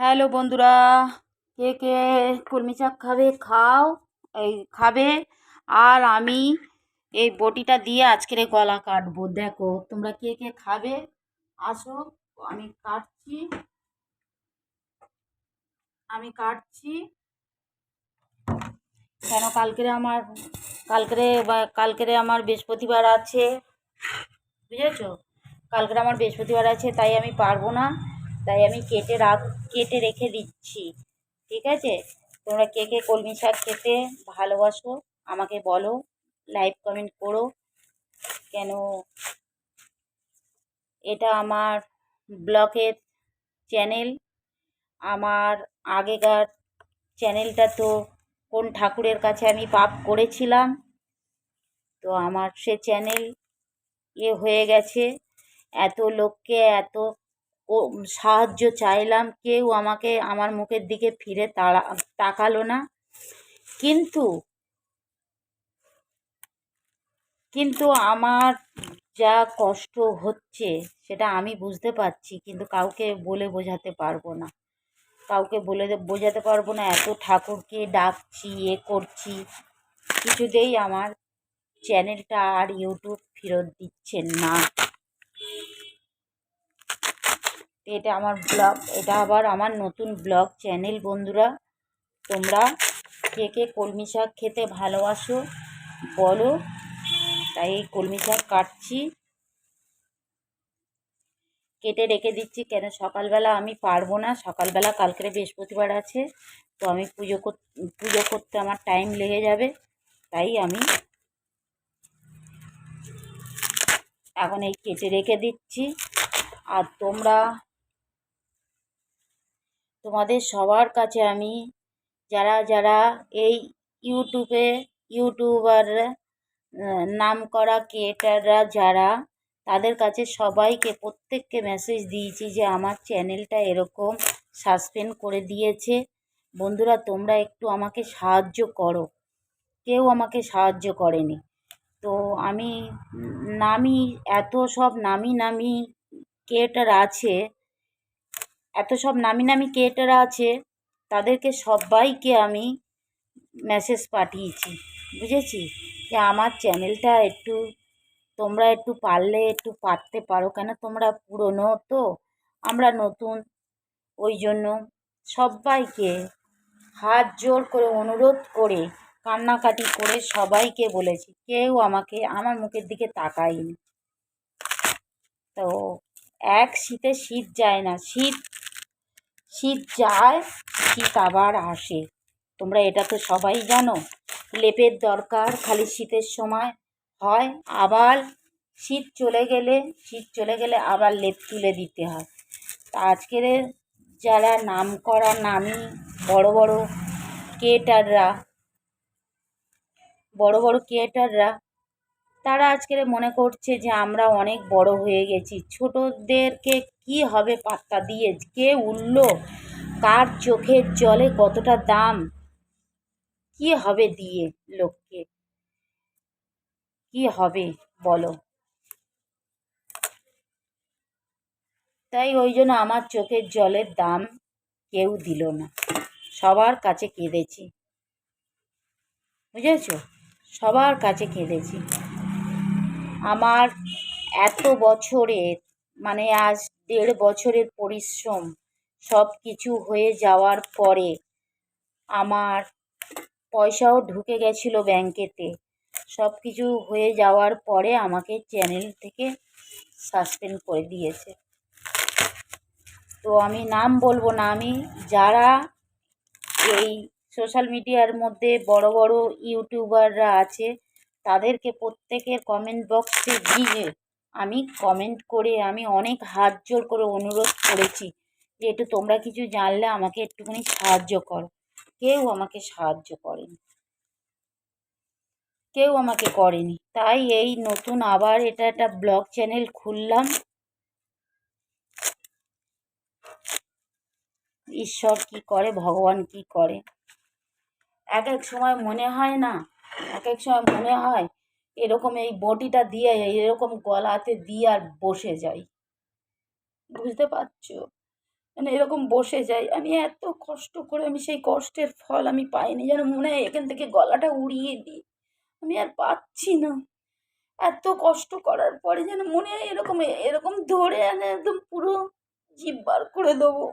Hello বন্ধুরা, কে কে কলমি শাক খাবে খাও, এই খাবে। আর আমি এই বটিটা দিয়ে আজকের এই গলা কাটবো। দেখো তোমরা কে কে খাবে, আসো। আমি কাটছি, আমি কাটছি। কেন কালকেরে আমার বৃহস্পতিবার আছে, বুঝেছো? কালকেরে আমার বৃহস্পতিবার আছে, তাই আমি পারবো না। তাই আমি কেটে রেখে দিচ্ছি। ঠিক আছে, তোমরা কে কে কলমি শাক খেতে ভালোবাসো আমাকে বলো, লাইক কমেন্ট করো। কেন এটা আমার ব্লগের চ্যানেল। আমার আগেকার চ্যানেলটা তো কোন ঠাকুরের কাছে আমি পাপ করেছিলাম, তো আমার সে চ্যানেল হয়ে গেছে। এত লোককে এত সাহায্য চাইলাম, কেউ আমাকে আমার মুখের দিকে ফিরে তাকালো না। কিন্তু কিন্তু আমার যা কষ্ট হচ্ছে সেটা আমি বুঝতে পারছি, কিন্তু কাউকে বলে বোঝাতে পারবো না। এত ঠাকুরকে ডাকছি, করছি, কিছুতেই আমার চ্যানেলটা আর ইউটিউব ফেরত দিচ্ছেন না। এটা আমার ব্লগ, এটা আবার আমার নতুন ব্লগ চ্যানেল। বন্ধুরা, তোমরা কে কে কলমি শাক খেতে ভালোবাসো বলো। তাই এই কলমি শাক কাটছি, কেটে রেখে দিচ্ছি। কেন সকালবেলা আমি পারবো না, সকালবেলা কালকের বৃহস্পতিবার আছে, তো আমি পুজো করতে আমার টাইম লেগে যাবে। তাই আমি এখন এই কেটে রেখে দিচ্ছি। আর তোমাদের সবার কাছে আমি, যারা যারা এই ইউটিউবার নাম করা ক্রিয়েটাররা যারা, তাদের কাছে সবাইকে প্রত্যেককে মেসেজ দিয়েছি যে আমার চ্যানেলটা এরকম সাসপেন্ড করে দিয়েছে। বন্ধুরা, তোমরা একটু আমাকে সাহায্য করো। কেউ আমাকে সাহায্য করেনি। তো আমি এত সব নামি ক্রিয়েটার আছে, তাদেরকে সবাইকে আমি মেসেজ পাঠিয়েছি, বুঝেছি? যে আমার চ্যানেলটা একটু, তোমরা একটু পারলে একটু পারতে পারো, কেন তোমরা পুরনো তো, আমরা নতুন। ওই জন্য সবাইকে হাত জোর করে অনুরোধ করে কান্নাকাটি করে সবাইকে বলেছি, কেউ আমাকে আমার মুখের দিকে তাকায়নি। তো শীতে শীত যায় না, শীত যায়, শীত আবার আসে। তোমরা এটা তো সবাই জানো। লেপের দরকার খালি শীতের সময় হয়, আবার শীত চলে গেলে আবার লেপ তুলে দিতে হয়। তা আজকের যারা নাম করা নামি বড় বড় ক্রিয়েটাররা, তারা আজকের মনে করছে যে আমরা অনেক বড় হয়ে গেছি, ছোটদেরকে কি হবে পাত্তা দিয়ে, কে উঠলো, কার চোখের জলে কতটা দাম, কি হবে দিয়ে লোককে, কি হবে বলো? তাই ওই জন্য আমার চোখের জলের দাম কেউ দিল না, সবার কাছে কেঁদেছি, বুঝেছো? সবার কাছে কেঁদেছি। আমার এত বছরের, মানে আজ 1.5 বছরের পরিশ্রম সব কিছু হয়ে যাওয়ার পরে, আমার পয়সাও ঢুকে গেছিলো ব্যাংকেতে, সব কিছু হয়ে যাওয়ার পরে আমাকে চ্যানেল থেকে সাসপেন্ড করে দিয়েছে। তো আমি নাম বলবো না, আমি যারা এই সোশ্যাল মিডিয়ার মধ্যে বড় বড় ইউটিউবাররা আছে, তাদেরকে প্রত্যেকের কমেন্ট বক্সে গিয়ে আমি কমেন্ট করে আমি অনেক হাত জোর করে অনুরোধ করেছি যে একটু তোমরা কিছু জানলে আমাকে একটুখানি সাহায্য করো। কেউ আমাকে সাহায্য করেনি, কেউ আমাকে করেনি। তাই এই নতুন আবার এটা একটা ব্লগ চ্যানেল খুললাম। ঈশ্বর কি করে, ভগবান কি করে। এক এক সময় মনে হয় এরকম এই বটিটা দিয়ে এরকম গলাতে দিয়ে আর বসে যাই, বুঝতে পারছো? মানে এরকম বসে যাই। আমি এত কষ্ট করে আমি সেই কষ্টের ফল আমি পাইনি। যেন মনে হয় এখান থেকে গলাটা উড়িয়ে দিই। আমি আর পাচ্ছি না। এত কষ্ট করার পরে যেন মনে হয় এরকম এরকম ধরে এনে একদম পুরো জিভ বার করে দেবো।